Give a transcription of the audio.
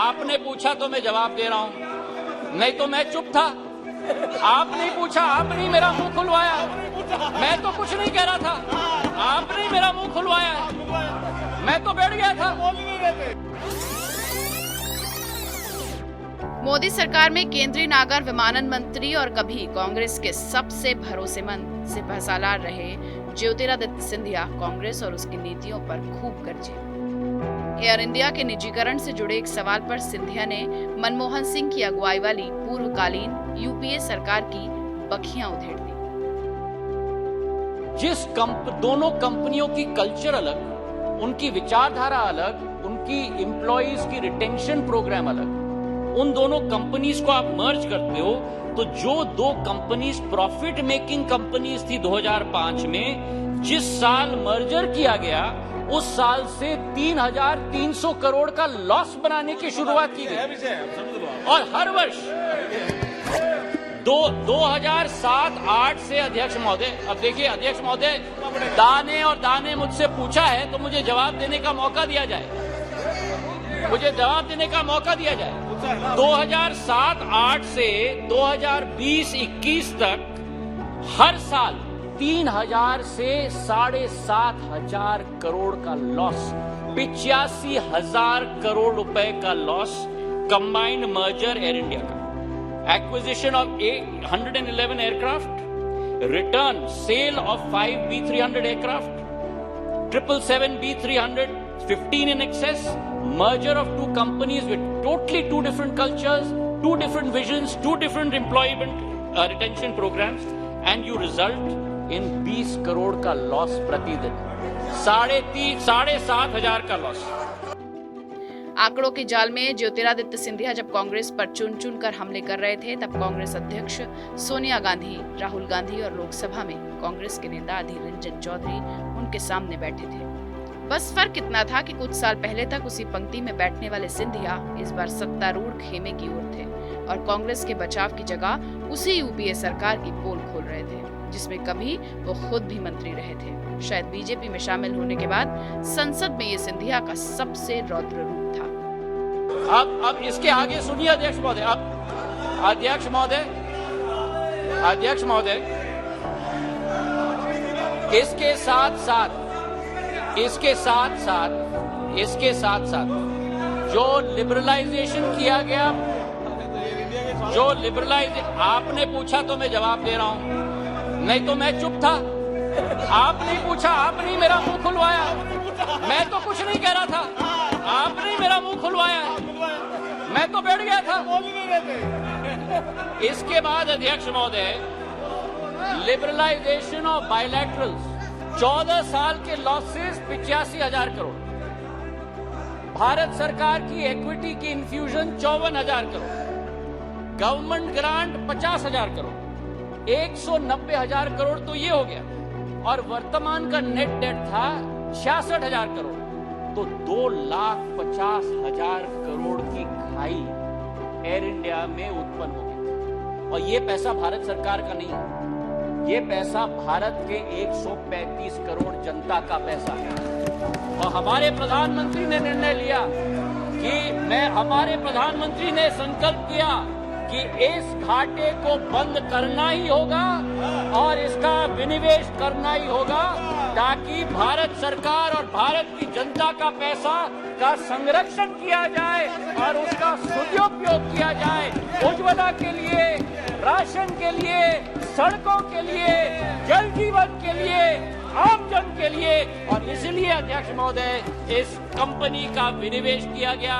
आपने पूछा तो मैं जवाब दे रहा हूं, नहीं तो मैं चुप था। आपने पूछा, आपने मेरा मुंह खुलवाया, मैं तो कुछ नहीं कह रहा था। आपने मेरा मुंह खुलवाया, मैं तो बैठ गया था। मोदी सरकार में केंद्रीय नागर विमानन मंत्री और कभी कांग्रेस के सबसे भरोसेमंद सिपहसालार रहे ज्योतिरादित्य सिंधिया कांग्रेस और उसकी नीतियों पर खूब गरजे। एयर इंडिया के निजीकरण से जुड़े एक सवाल पर सिंधिया ने मनमोहन सिंह की अगुवाई वाली पूर्वकालीन यूपीए सरकार की बखियां उधेड़ दी। दोनों कंपनियों की कल्चर अलग, उनकी विचारधारा अलग, उनकी एम्प्लॉइज की रिटेंशन प्रोग्राम अलग, उन दोनों कंपनीज को आप मर्ज करते हो तो जो दो कंपनीज प्रॉफिट मेकिंग कंपनीज थी 2005 में, जिस साल मर्जर किया गया उस साल से 3,300 करोड़ का लॉस बनाने की शुरुआत की गई। और हर वर्ष 2007-8 से अध्यक्ष महोदय, अब देखिए अध्यक्ष महोदय, दाने और दाने मुझसे पूछा है तो मुझे जवाब देने का मौका दिया जाए, मुझे जवाब देने का मौका दिया जाए। 2007-8 से 2020-21 तक हर साल 3,000 से 7,500 करोड़ का लॉस, 85,000 करोड़ रुपए का loss combined merger Air India का, acquisition of 111 aircraft, return sale of 5 B300 aircraft, 777 B300, 15 in excess, merger of two companies with totally two different cultures, two different visions, two different employment retention programs, and you result in 20 crore का loss प्रतिदिन, 7,500 का loss. आंकड़ों के जाल में ज्योतिरादित्य सिंधिया जब कांग्रेस पर चुन चुन कर हमले कर रहे थे, तब कांग्रेस अध्यक्ष सोनिया गांधी, राहुल गांधी और लोकसभा में कांग्रेस के नेता अधीर रंजन चौधरी उनके सामने बैठे थे। बस फर्क इतना था कि कुछ साल पहले तक उसी पंक्ति में बैठने वाले सिंधिया इस बार सत्तारूढ़ खेमे की ओर थे और कांग्रेस के बचाव की जगह उसी यूपीए सरकार की पोल खोल रहे थे, जिसमें कभी वो खुद भी मंत्री रहे थे। शायद बीजेपी में शामिल होने के बाद संसद में ये सिंधिया का सबसे रौद्र रूप था। अब इसके आगे सुनिए अध्यक्ष महोदय, अब अध्यक्ष महोदय, इसके साथ साथ जो लिबरलाइजेशन किया गया, आपने पूछा तो मैं जवाब दे रहा हूं, नहीं तो मैं चुप था। आपने पूछा, आपने मेरा मुंह खुलवाया, मैं तो कुछ नहीं कह रहा था। आपने मेरा मुंह खुलवाया, मैं तो बैठ गया था। इसके बाद अध्यक्ष महोदय, लिबरलाइजेशन ऑफ बायलैटरल्स, 14 साल के लॉसेस 85,000 करोड़, भारत सरकार की इक्विटी की infusion 54,000 crore, government grant 50,000 crore, 190,000 crore तो ये हो गया, और वर्तमान का नेट डेट था 66,000 करोड़, तो 2,50,000 करोड़ की खाई एयर इंडिया में उत्पन्न हो गई। और ये पैसा भारत सरकार का नहीं है, ये पैसा भारत के 135 करोड़ जनता का पैसा है। और हमारे प्रधानमंत्री ने निर्णय लिया कि हमारे प्रधानमंत्री ने संकल्प किया कि इस घाटे को बंद करना ही होगा और इसका विनिवेश करना ही होगा, ताकि भारत सरकार और भारत की जनता का पैसा का संरक्षण किया जाए और उसका सदुपयोग किया जाए, उज्ज्वला के लिए, राशन के लिए, सड़कों के लिए, जल जीवन के लिए, आम जन के लिए। और इसलिए अध्यक्ष महोदय, इस कंपनी का विनिवेश किया गया।